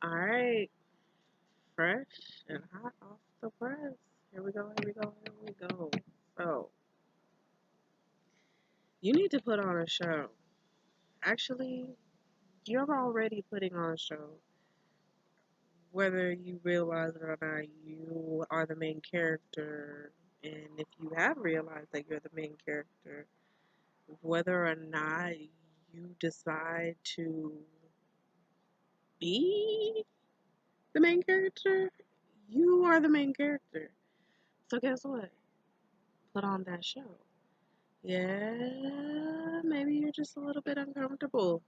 All right, fresh and hot off the press. Here we go, here we go, here we go. So, you need to put on a show. Actually, you're already putting on a show. Whether you realize it or not, you are the main character. And if you have realized that you're the main character, whether or not you decide to be the main character, you are the main character. So, guess what? Put on that show. Yeah, maybe you're just a little bit uncomfortable.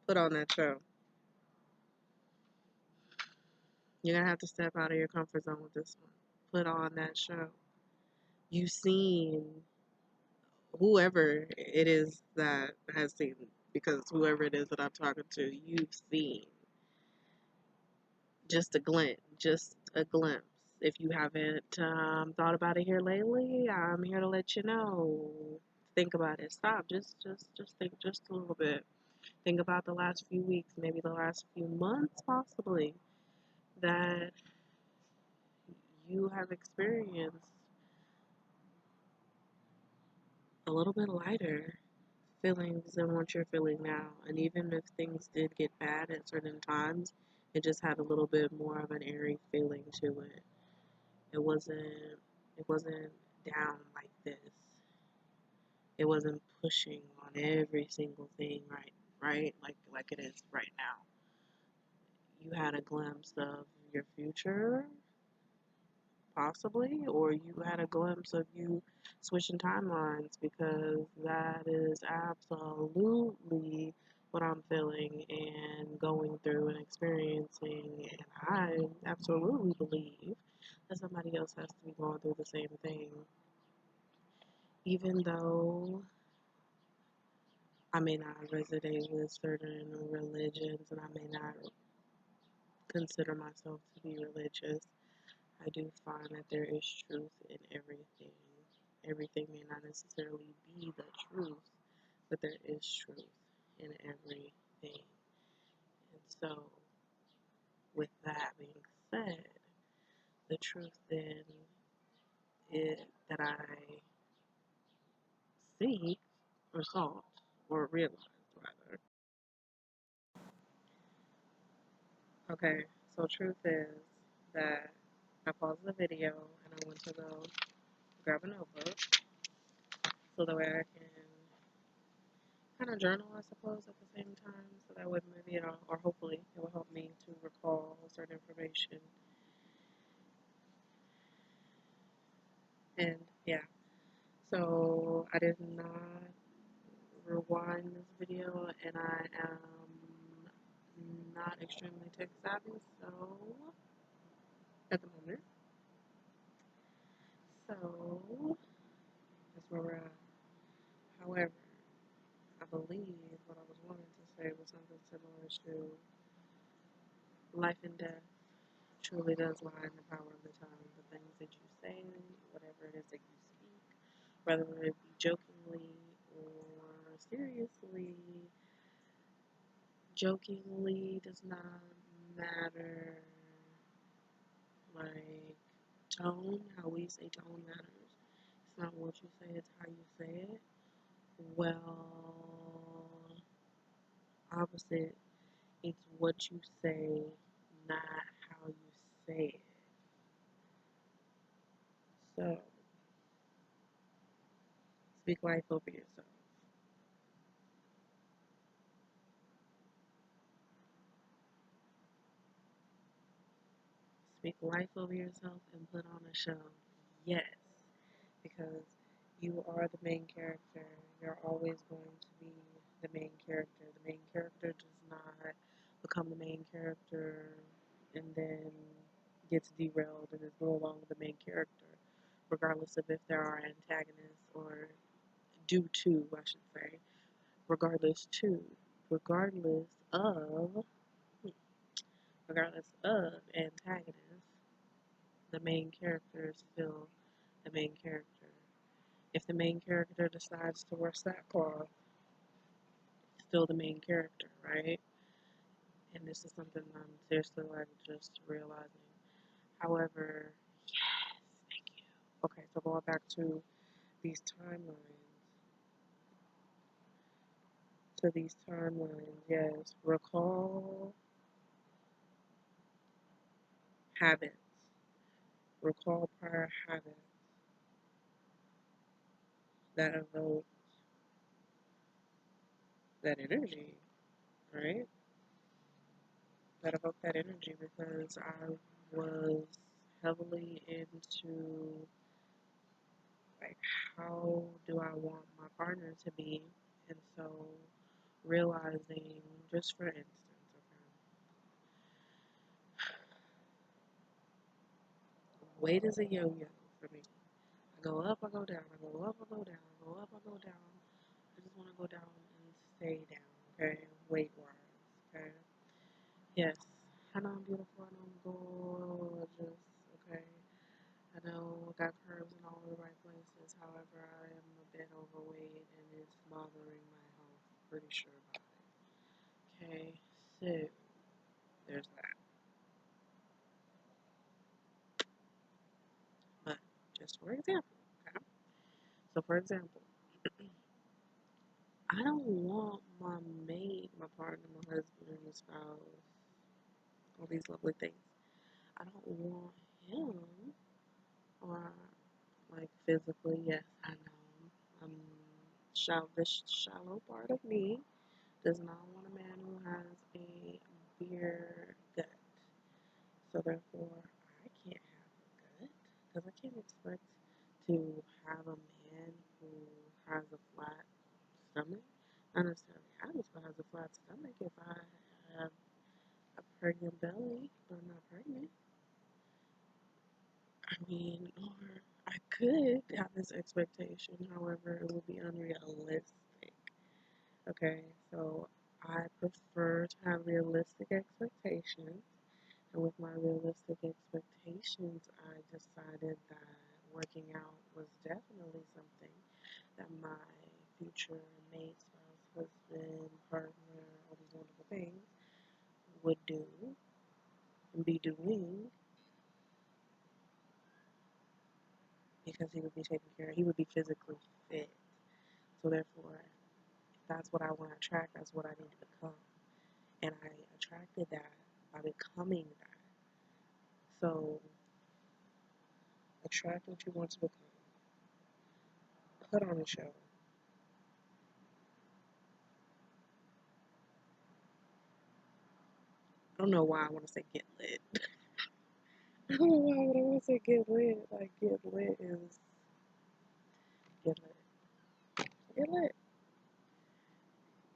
Put on that show. You're gonna have to step out of your comfort zone with this one. Put on that show. You've seen whoever it is that has seen, because whoever it is that I'm talking to, you've seen just a glimpse, just a glimpse. If you haven't thought about it here lately, I'm here to let you know. Think about it. Stop. Just think just a little bit. Think about the last few weeks, maybe the last few months, possibly, that you have experienced a little bit lighter feelings than what you're feeling now. And even if things did get bad at certain times, it just had a little bit more of an airy feeling to it. It wasn't down like this. It wasn't pushing on every single thing right like it is right now. You had a glimpse of your future, possibly, or you had a glimpse of you switching timelines, because that is absolutely what I'm feeling and going through and experiencing. And I absolutely believe that somebody else has to be going through the same thing. Even though I may not resonate with certain religions and I may not consider myself to be religious, I do find that there is truth in everything. Everything may not necessarily be the truth, but there is truth in everything. And so, with that being said, the truth then is that I see or saw or realized rather. Okay, so truth is that I paused the video and I went to go grab a notebook so that way I can kind of journal, I suppose, at the same time, so that way maybe it'll, or hopefully it will help me to recall certain information. And yeah, so I did not rewind this video, and I am not extremely tech savvy, so at the moment, so that's where we're at. However, I believe what I was wanting to say was something similar to life and death truly does lie in the power of the tongue. The things that you say, whatever it is that you speak, whether it be jokingly or seriously, jokingly does not matter. Like tone, how we say tone matters. It's not what you say, it's how you say it. Well, opposite, it's what you say, not how you say it. So, speak life over yourself. Speak life over yourself and put on a show. Yes, because you are the main character. You're always going to be the main character. The main character does not become the main character and then gets derailed and is no longer the main character, regardless of if there are antagonists or due to, I should say, regardless to, regardless of, regardless of antagonists, the main character is still the main character. If the main character decides to wear sackcloth, it's still the main character, right? And this is something I'm seriously like just realizing. However, yes, thank you. Okay, so going back to these timelines, yes, recall habits, recall prior habits that evoke that energy, right? That evoke that energy because I was heavily into like how do I want my partner to be, and so realizing, just for instance, okay, weight is a yo-yo for me. I go up, I go down, I go up, I go down, I go up, I go down. I just want to go down and stay down, okay, weight wise, okay. Yes, I know I'm beautiful, I know I'm gorgeous, okay. I know I got curves in all the right places. However, I am a bit overweight and it's bothering my health. Pretty sure about it. Okay, so there's that. But just for example, okay. So for example, I don't want my mate, my partner, my husband, and my spouse, all these lovely things. I don't want him, or like physically. Yes, I know. This shallow part of me does not want a man who has a beer gut. So therefore, I can't have a gut because I can't expect to have a man who has a flat stomach. Not necessarily happens, but has a flat stomach if I have a pregnant belly, but I'm not pregnant. I mean, or I could have this expectation, however, it would be unrealistic. Okay, so I prefer to have realistic expectations. And with my realistic expectations, I decided that working out was definitely something that my future mate, spouse, husband, partner, all these wonderful things would do and be doing because he would be taking care of, he would be physically fit. So therefore, if that's what I want to attract, that's what I need to become. And I attracted that by becoming that. So attract what you want to become. Put on a show. I don't know why I want to say get lit. I don't know why I want to say get lit. Like get lit is get lit. Get lit.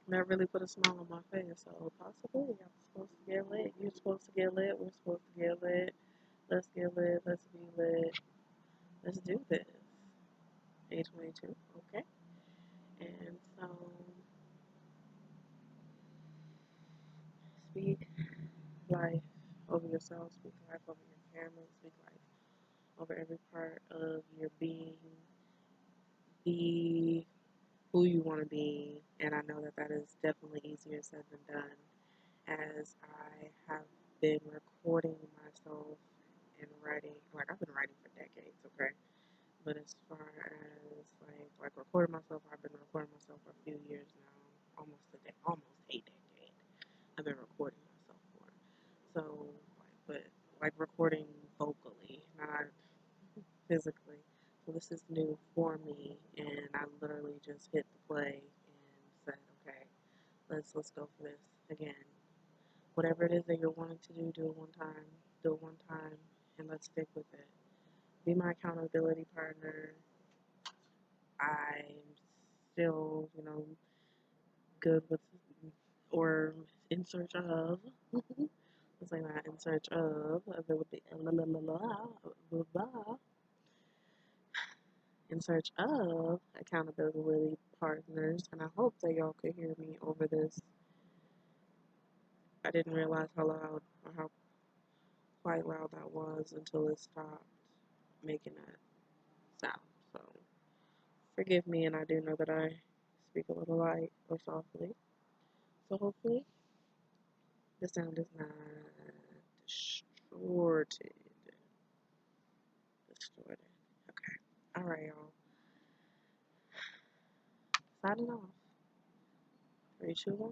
That really put a smile on my face. So possibly I'm supposed to get lit. You're supposed to get lit. We're supposed to get lit. Let's get lit. Let's be lit. Let's do this. 822. Okay. And so speak life over yourself. Speak life over your family. Speak life over every part of your being. Be who you want to be, and I know that that is definitely easier said than done, as I have been recording myself and writing. Like I've been writing for decades, okay. But as far as like recording myself, I've been recording myself for a few years now, almost a decade. I've been recording myself for. So, but like recording vocally, not physically. So this is new for me, and I literally just hit the play and said, okay, let's go for this again. Whatever it is that you're wanting to do it one time, do it one time, and let's stick with it. Be my accountability partner. I'm still, good with or in search of. Let's say that in search of ability, in search of accountability partners, and I hope that y'all could hear me over this. I didn't realize how loud or how quite loud that was until it stopped making that sound. So forgive me, and I do know that I speak a little light or softly. So hopefully The sound is not distorted. Distorted. Okay. Alright, y'all. Signing off. 3, 2, 1.